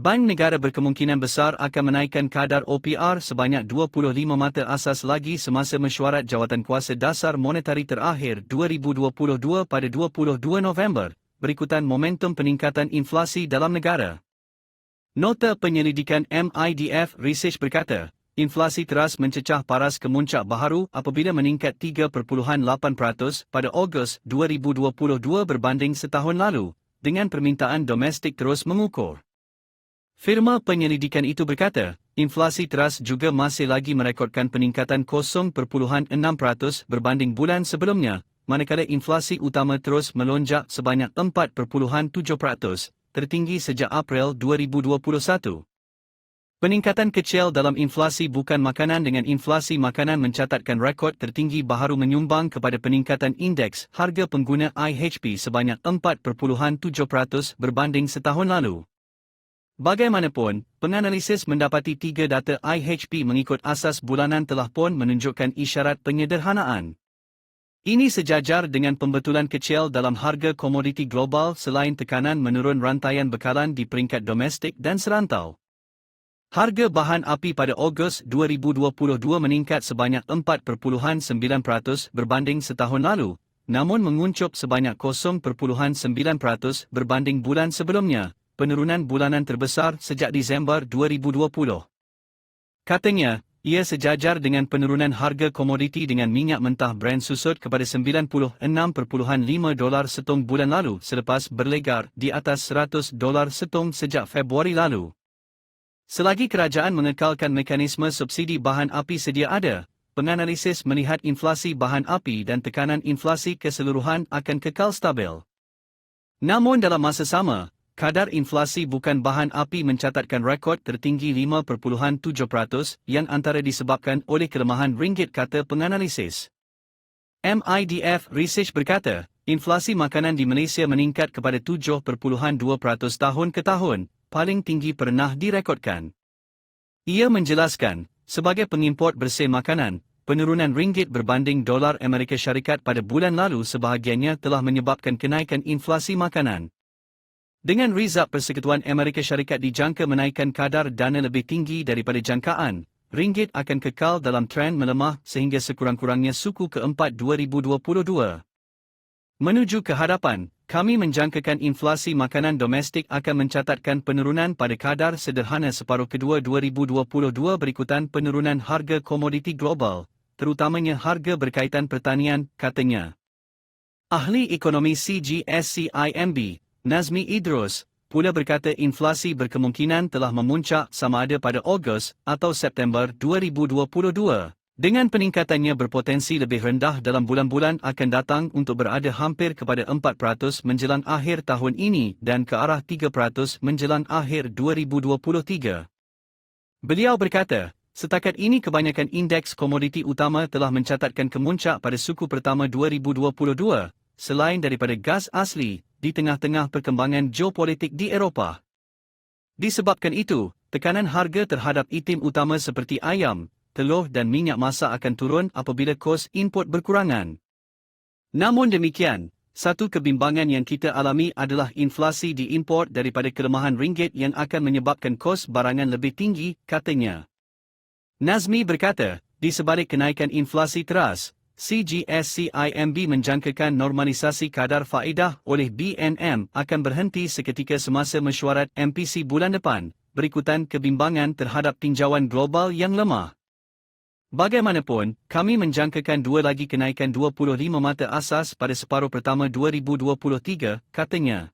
Bank negara berkemungkinan besar akan menaikkan kadar OPR sebanyak 25 mata asas lagi semasa mesyuarat Jawatankuasa Dasar Monetari terakhir 2022 pada 22 November, berikutan momentum peningkatan inflasi dalam negara. Nota penyelidikan MIDF Research berkata, inflasi teras mencecah paras ke muncak baharu apabila meningkat 3.8% pada Ogos 2022 berbanding setahun lalu, dengan permintaan domestik terus mengukur. Firma penyelidikan itu berkata, inflasi teras juga masih lagi merekodkan peningkatan 0.6% berbanding bulan sebelumnya, manakala inflasi utama terus melonjak sebanyak 4.7%, tertinggi sejak April 2021. Peningkatan kecil dalam inflasi bukan makanan dengan inflasi makanan mencatatkan rekod tertinggi baharu menyumbang kepada peningkatan indeks harga pengguna IHP sebanyak 4.7% berbanding setahun lalu. Bagaimanapun, penganalisis mendapati tiga data IHP mengikut asas bulanan telah pun menunjukkan isyarat penyederhanaan. Ini sejajar dengan pembetulan kecil dalam harga komoditi global selain tekanan menurun rantaian bekalan di peringkat domestik dan serantau. Harga bahan api pada Ogos 2022 meningkat sebanyak 4.9% berbanding setahun lalu, namun menguncup sebanyak 0.9% berbanding bulan sebelumnya, penurunan bulanan terbesar sejak Disember 2020. Katanya, ia sejajar dengan penurunan harga komoditi dengan minyak mentah Brent susut kepada $96.5 setong bulan lalu selepas berlegar di atas $100 setong sejak Februari lalu. Selagi kerajaan mengekalkan mekanisme subsidi bahan api sedia ada, penganalisis melihat inflasi bahan api dan tekanan inflasi keseluruhan akan kekal stabil. Namun dalam masa sama, kadar inflasi bukan bahan api mencatatkan rekod tertinggi 5.7% yang antara disebabkan oleh kelemahan ringgit kata penganalisis. MIDF Research berkata, inflasi makanan di Malaysia meningkat kepada 7.2% tahun ke tahun, paling tinggi pernah direkodkan. Ia menjelaskan, sebagai pengimport bersih makanan, penurunan ringgit berbanding dolar Amerika Syarikat pada bulan lalu sebahagiannya telah menyebabkan kenaikan inflasi makanan. Dengan Rizab Persekutuan Amerika Syarikat dijangka menaikkan kadar dana lebih tinggi daripada jangkaan, ringgit akan kekal dalam tren melemah sehingga sekurang-kurangnya suku keempat 2022. Menuju ke hadapan, kami menjangkakan inflasi makanan domestik akan mencatatkan penurunan pada kadar sederhana separuh kedua 2022 berikutan penurunan harga komoditi global, terutamanya harga berkaitan pertanian, katanya. Ahli ekonomi CGSCIMB, Nazmi Idrus, pula berkata inflasi berkemungkinan telah memuncak sama ada pada Ogos atau September 2022, dengan peningkatannya berpotensi lebih rendah dalam bulan-bulan akan datang untuk berada hampir kepada 4% menjelang akhir tahun ini dan ke arah 3% menjelang akhir 2023. Beliau berkata, setakat ini kebanyakan indeks komoditi utama telah mencatatkan kemuncak pada suku pertama 2022, selain daripada gas asli, di tengah-tengah perkembangan geopolitik di Eropah. Disebabkan itu, tekanan harga terhadap item utama seperti ayam, telur dan minyak masak akan turun apabila kos input berkurangan. Namun demikian, satu kebimbangan yang kita alami adalah inflasi diimport daripada kelemahan ringgit yang akan menyebabkan kos barangan lebih tinggi, katanya. Nazmi berkata, di sebalik kenaikan inflasi teras, CGSCIMB menjangkakan normalisasi kadar faedah oleh BNM akan berhenti seketika semasa mesyuarat MPC bulan depan, berikutan kebimbangan terhadap tinjauan global yang lemah. Bagaimanapun, kami menjangkakan dua lagi kenaikan 25 mata asas pada separuh pertama 2023, katanya.